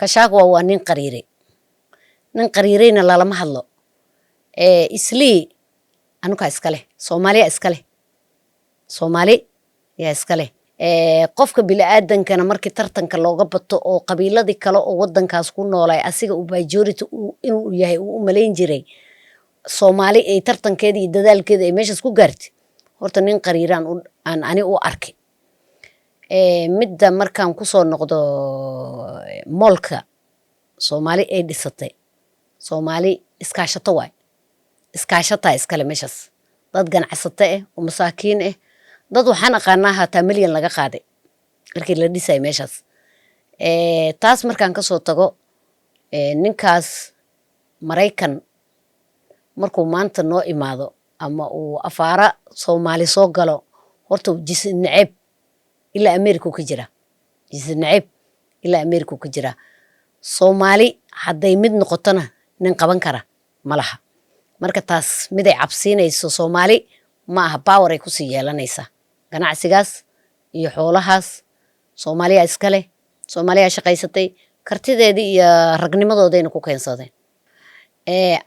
كشاغوا وانين قريري نين قريرين لا لما هدلو إسلي أنو كإسكاله Soomaali yaa iska leh qofka bini'aadan kana markii tartanka looga bato oo qabiiladii kale oo wadankaas ku noolay asiga uu majority inuu yahay uu u malayn jiray Soomaali ay tartankeeda iyo dadaalkeeda ay meeshaas ku gaartay horta nin qariiraan aan ani u arkay midda markaan ku soo noqdo moolka Soomaali ay dhisatay Soomaali iskaashato waay iskaashata iskale meeshaas dad ganacsato oo masaakiin dad waxaan aqaanaa hataa milyan laga qaaday markii la dhisay meeshaas taas markaan ka soo tago ninkaas Mareykan markuu maanta noo imaado ama uu afaara Soomaali soo galo horta jisn nacib ilaa Ameerika ka jira jisn nacib ilaa Ameerika ka jira Soomaali hadday mid noqotona nin qaban kara malaha marka taas mid ay cabsiinayso Soomaali ma aha power ay ku sii yeelanaysaa ganacsigaas iyo xoolahaas Soomaaliya iska leh Soomaaliya shaqaysatay kartideedii iyo ragnimadoodayna ku keensadeen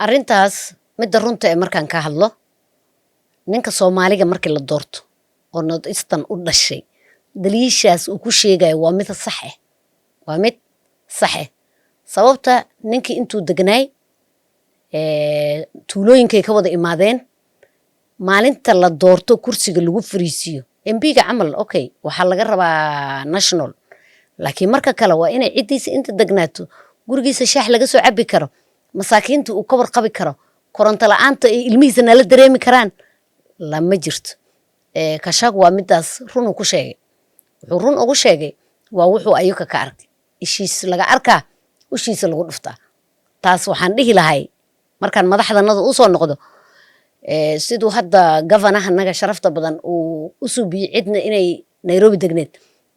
arrintaas midda runta markaan ka hadlo ninka Soomaaliga markii la doorto oo North Eastern u dhashay daliishaas uu ku sheegay waa mid sax ah sababta ninkii intuu degnaay tuulooyinkay ka wada imaadeen maalinta la doorto kursiga lagu fariisiyo MP-ga camal okay waxa laga rabaa national laakiin marka kale waa inay cidiisa inta degnaato gurigiisa shaax laga soo cabi karo masaakiinta uu ka warqabi karo koronto la'aanta ay ilmihiisa nala dareemi karaan lama jirto kashaag waa midaas run ku sheegay wuxuu run ugu sheegay waa wuxuu ayuka ka arkay ishiis laga arkaa ushiisa lagu dhuftaa taas waxaan dhihi lahay markaan madaxdanada u soo noqdo sidoo hadda governor naga sharafta badan uu u suubiyo cidna inay Nairobi degneed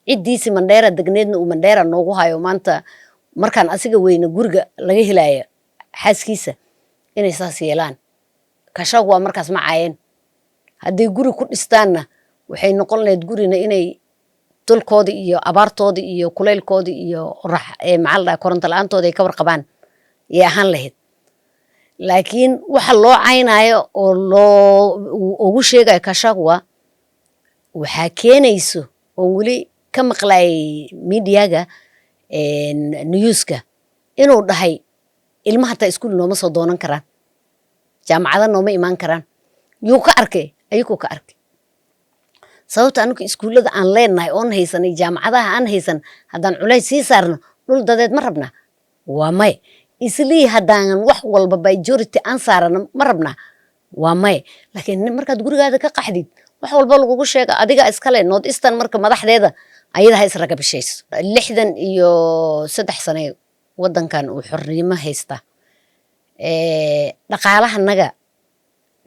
cidiisi Mandera degneedna uu Mandera noogu hayo maanta markaan asiga weyna guriga laga helaayo xaaskiisa inay saas yeelaan kashaag waa markaas ma caayeen haddii guri ku dhistaanna waxay noqon lahayd gurina inay dulkoodi iyo abaartoodi iyo kuleylkoodi iyo macalda koronto la'aantooda ay ka warqabaan ee ahaan lahayd laakiin waxa loo caynayo oo loo ugu sheegay kashaag waxa keenayso oo wali ka maqlay media-ga newska inuu dhahay ilmaha ta iskuul nooma soo doonan karaan jaamacada nooma imaan karaan yuu ka arkay ayuu ka arkay sababta anugu iskuulada aan leenahay oon haysanay jaamacadaha aan haysan haddaan culays sii saarno dhul dadeed ma rabna waa may islii haddaan wax walba majority aan saarno ma rabna waa may laakiin markaad gurigaada ka qaxdid wax walba lagugu sheega adiga iska leh North Eastern marka madaxdeeda ayada hay israga bishayso 63 sano wadankan uu xornimo haysta dhaqaalaha naga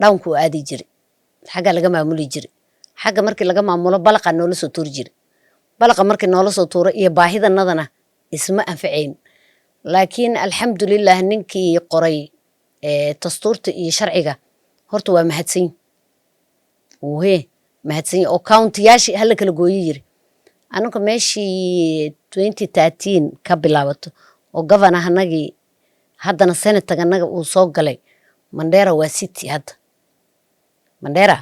dhawnku aadi jiri xaga laga maamuli jiri xaga markii laga maamulo balaqa noola soo tuur jiri balaqa markii noola soo tuuro iyo baahidanadana isma anfaceyn laakiin alxamdulillah ninkii qoray dastuurta iyo sharciga horta waa mahadsan oo county-yaashi hal kala gooyay yiri anaga meeshii 2013 ka bilaabato oo governor hanagi haddana senate-ganaga uu soo galay Mandera waa city hadda Mandera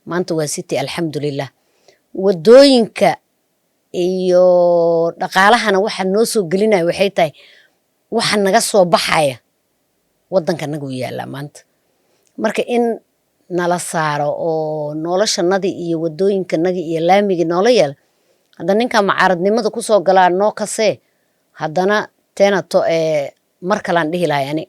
maanta waa city alxamdulillah wadooyinka iyo dhaqaalahana waxa noo soo gelinay waxay tahay waxa naga soo baxaya wadanka nagu yaala maanta marka in nala saaro oo noloshanadii iyo wadooyinkanagi iyo laamiga noola yeel hadda ninka macaaradnimada ku soo galaa noo kasee haddana teena to mar kalaan dhihi lahay ani